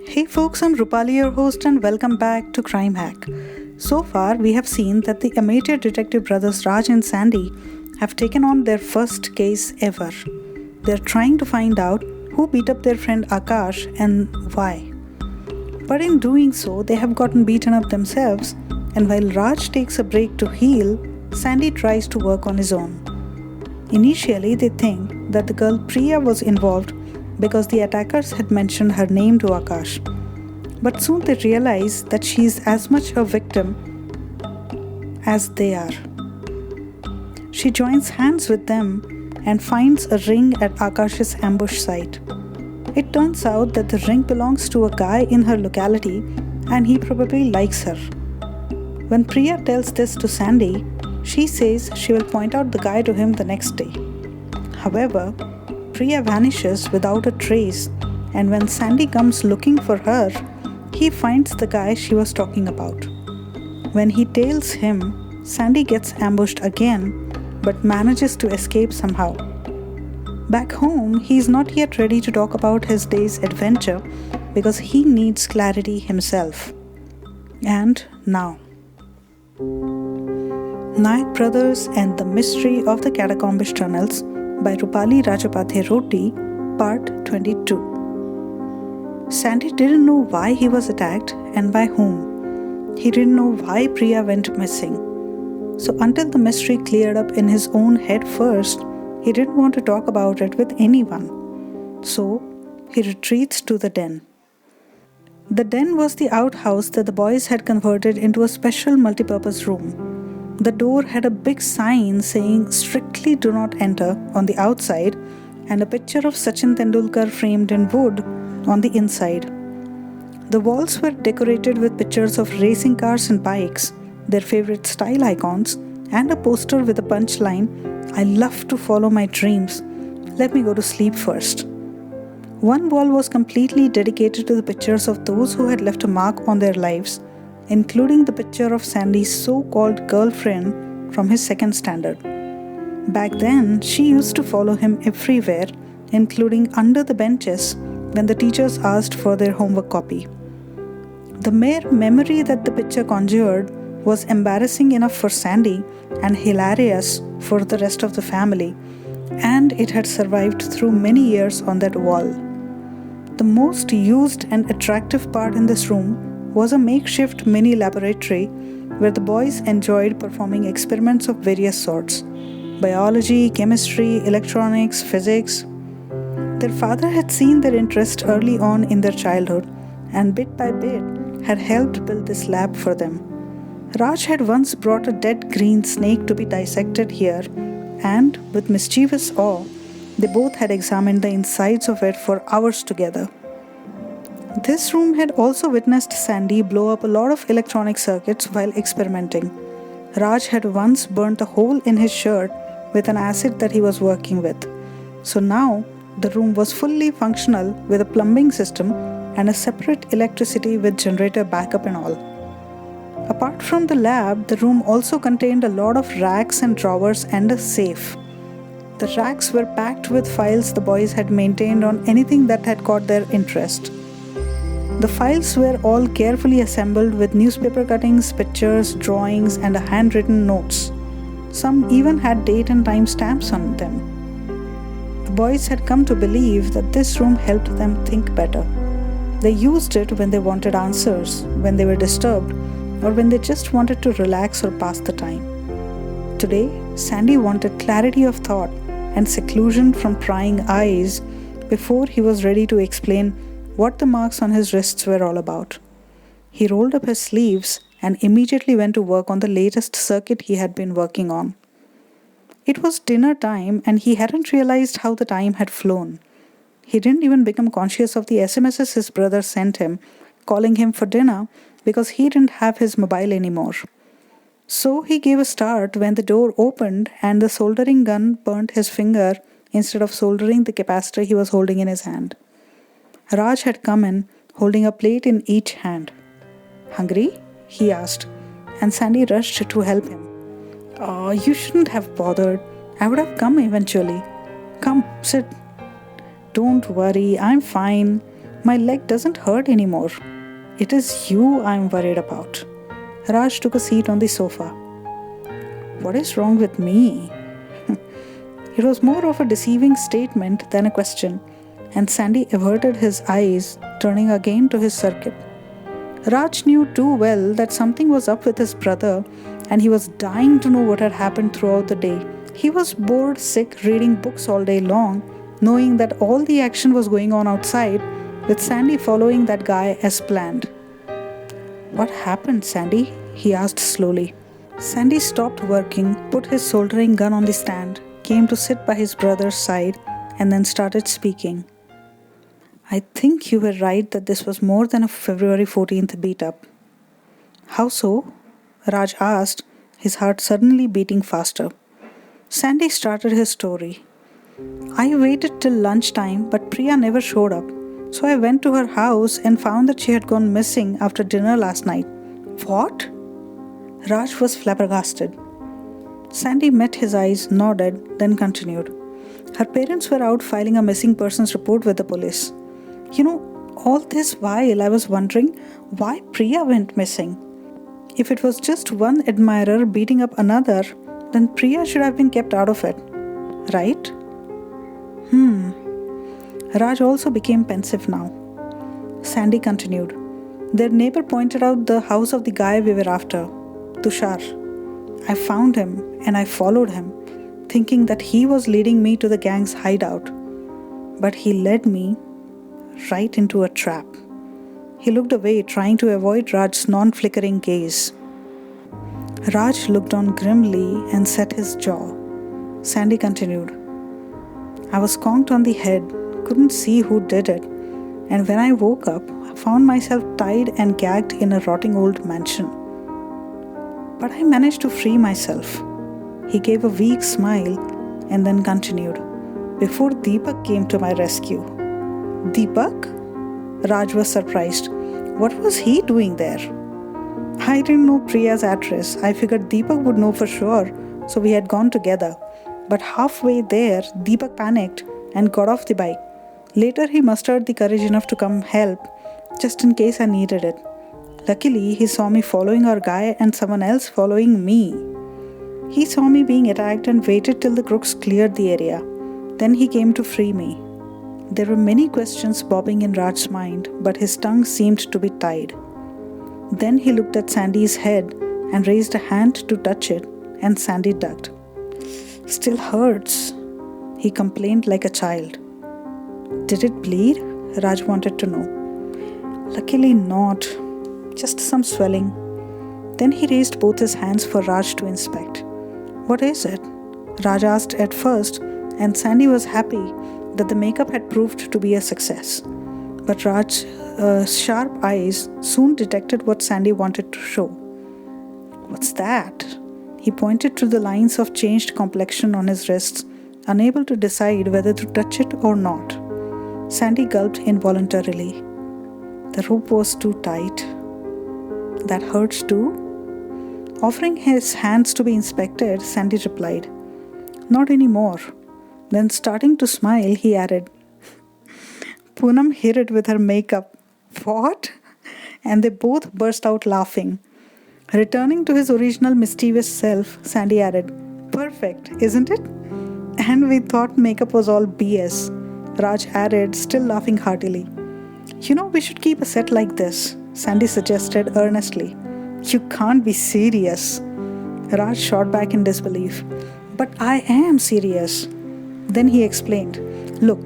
Hey folks, I'm Rupali, your host, and welcome back to Crime Hack. So far, we have seen that the amateur detective brothers Raj and Sandy have taken on their first case ever. They're trying to find out who beat up their friend Aakash and why. But in doing so, they have gotten beaten up themselves, and while Raj takes a break to heal, Sandy tries to work on his own. Initially, they think that the girl Priya was involved because the attackers had mentioned her name to Aakash. But soon they realize that she is as much a victim as they are. She joins hands with them and finds a ring at Aakash's ambush site. It turns out that the ring belongs to a guy in her locality and he probably likes her. When Priya tells this to Sandy, she says she will point out the guy to him the next day. However, Priya vanishes without a trace, and when Sandy comes looking for her, he finds the guy she was talking about. When he tails him, Sandy gets ambushed again but manages to escape somehow. Back home, he is not yet ready to talk about his day's adventure because he needs clarity himself. And now, Nayak Brothers and the Mystery of the Catacombish Tunnels by Rupali Rajapathe Roti, Part 22. Sandy didn't know why he was attacked and by whom. He didn't know why Priya went missing. So until the mystery cleared up in his own head first, he didn't want to talk about it with anyone. So he retreats to the den. The den was the outhouse that the boys had converted into a special multipurpose room. The door had a big sign saying "Strictly do not enter" on the outside and a picture of Sachin Tendulkar framed in wood on the inside. The walls were decorated with pictures of racing cars and bikes, their favorite style icons, and a poster with a punchline, "I love to follow my dreams. Let me go to sleep first." One wall was completely dedicated to the pictures of those who had left a mark on their lives, including the picture of Sandy's so-called girlfriend from his second standard. Back then, she used to follow him everywhere, including under the benches when the teachers asked for their homework copy. The mere memory that the picture conjured was embarrassing enough for Sandy and hilarious for the rest of the family, and it had survived through many years on that wall. The most used and attractive part in this room was a makeshift mini laboratory where the boys enjoyed performing experiments of various sorts: biology, chemistry, electronics, physics. Their father had seen their interest early on in their childhood and bit by bit had helped build this lab for them. Raj had once brought a dead green snake to be dissected here, and with mischievous awe, they both had examined the insides of it for hours together. This room had also witnessed Sandy blow up a lot of electronic circuits while experimenting. Raj had once burnt a hole in his shirt with an acid that he was working with. So now, the room was fully functional with a plumbing system and a separate electricity with generator backup and all. Apart from the lab, the room also contained a lot of racks and drawers and a safe. The racks were packed with files the boys had maintained on anything that had caught their interest. The files were all carefully assembled with newspaper cuttings, pictures, drawings, and handwritten notes. Some even had date and time stamps on them. The boys had come to believe that this room helped them think better. They used it when they wanted answers, when they were disturbed, or when they just wanted to relax or pass the time. Today, Sandy wanted clarity of thought and seclusion from prying eyes before he was ready to explain what the marks on his wrists were all about. He rolled up his sleeves and immediately went to work on the latest circuit he had been working on. It was dinner time and he hadn't realized how the time had flown. He didn't even become conscious of the SMSs his brother sent him, calling him for dinner because he didn't have his mobile anymore. So he gave a start when the door opened and the soldering gun burnt his finger instead of soldering the capacitor he was holding in his hand. Raj had come in, holding a plate in each hand. "Hungry?" he asked, and Sandy rushed to help him. "Oh, you shouldn't have bothered. I would have come eventually. Come, sit." "Don't worry, I'm fine. My leg doesn't hurt anymore. It is you I'm worried about. Raj took a seat on the sofa. What is wrong with me? It was more of a deceiving statement than a question, and Sandy averted his eyes, turning again to his circuit. Raj knew too well that something was up with his brother, and he was dying to know what had happened throughout the day. He was bored sick reading books all day long, knowing that all the action was going on outside, with Sandy following that guy as planned. What happened, Sandy? He asked slowly. Sandy stopped working, put his soldering gun on the stand, came to sit by his brother's side, and then started speaking. I think you were right that this was more than a February 14th beat-up. How so? Raj asked, his heart suddenly beating faster. Sandy started his story. I waited till lunchtime, but Priya never showed up. So I went to her house and found that she had gone missing after dinner last night. What? Raj was flabbergasted. Sandy met his eyes, nodded, then continued. Her parents were out filing a missing persons report with the police. All this while I was wondering why Priya went missing. If it was just one admirer beating up another, then Priya should have been kept out of it. Right? Raj also became pensive now. Sandy continued. Their neighbor pointed out the house of the guy we were after, Tushar. I found him and I followed him, thinking that he was leading me to the gang's hideout. But he led me right into a trap. He looked away, trying to avoid Raj's non-flickering gaze. Raj looked on grimly and set his jaw. Sandy continued. I was conked on the head, couldn't see who did it, and when I woke up, I found myself tied and gagged in a rotting old mansion. But I managed to free myself. He gave a weak smile and then continued. Before Deepak came to my rescue. Deepak? Raj was surprised. What was he doing there? I didn't know Priya's address. I figured Deepak would know for sure, so we had gone together. But halfway there, Deepak panicked and got off the bike. Later, he mustered the courage enough to come help, just in case I needed it. Luckily, he saw me following our guy and someone else following me. He saw me being attacked and waited till the crooks cleared the area. Then he came to free me. There were many questions bobbing in Raj's mind, but his tongue seemed to be tied. Then he looked at Sandy's head and raised a hand to touch it, and Sandy ducked. Still hurts, he complained like a child. Did it bleed? Raj wanted to know. Luckily not, just some swelling. Then he raised both his hands for Raj to inspect. What is it? Raj asked at first, and Sandy was happy that the makeup had proved to be a success. But Raj's sharp eyes soon detected what Sandy wanted to show. What's that? He pointed to the lines of changed complexion on his wrists, unable to decide whether to touch it or not. Sandy gulped involuntarily. The rope was too tight. That hurts too? Offering his hands to be inspected, Sandy replied, Not anymore. Then starting to smile, he added, Poonam hit it with her makeup. What? And they both burst out laughing. Returning to his original mischievous self, Sandy added, Perfect, isn't it? And we thought makeup was all BS. Raj added, still laughing heartily. We should keep a set like this, Sandy suggested earnestly. You can't be serious. Raj shot back in disbelief. But I am serious. Then he explained, Look,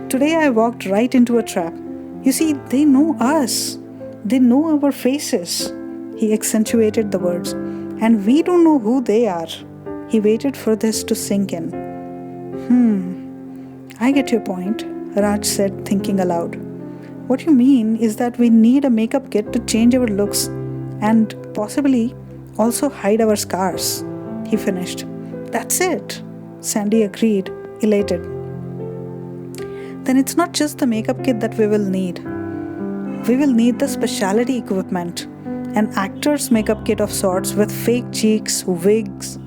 today I walked right into a trap. You see, they know us. They know our faces. He accentuated the words. And we don't know who they are. He waited for this to sink in. I get your point, Raj said, thinking aloud. What you mean is that we need a makeup kit to change our looks and possibly also hide our scars, he finished. That's it, Sandy agreed, elated. Then it's not just the makeup kit that we will need. We will need the specialty equipment, an actor's makeup kit of sorts with fake cheeks, wigs,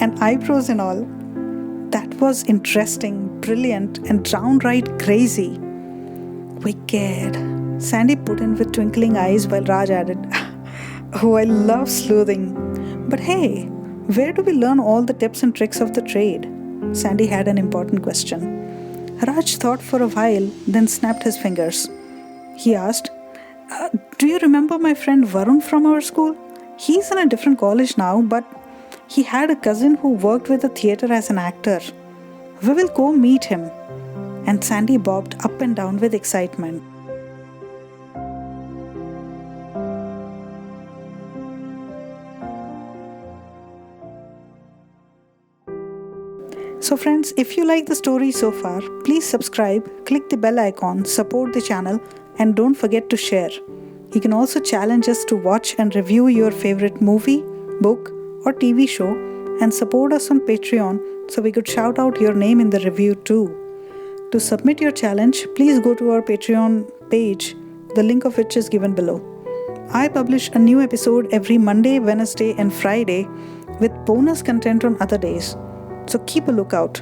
and eyebrows and all. That was interesting, brilliant, and downright crazy. Wicked, Sandy put in with twinkling eyes while Raj added, Oh, I love sleuthing. But hey, where do we learn all the tips and tricks of the trade? Sandy had an important question. Raj thought for a while, then snapped his fingers. He asked, Do you remember my friend Varun from our school? He's in a different college now, but he had a cousin who worked with the theatre as an actor. We will go meet him. And Sandy bobbed up and down with excitement. So friends, if you like the story so far, please subscribe, click the bell icon, support the channel, and don't forget to share. You can also challenge us to watch and review your favorite movie, book, or TV show and support us on Patreon so we could shout out your name in the review too. To submit your challenge, please go to our Patreon page, the link of which is given below. I publish a new episode every Monday, Wednesday, and Friday with bonus content on other days. So keep a lookout.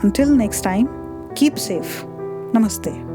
Until next time, keep safe. Namaste.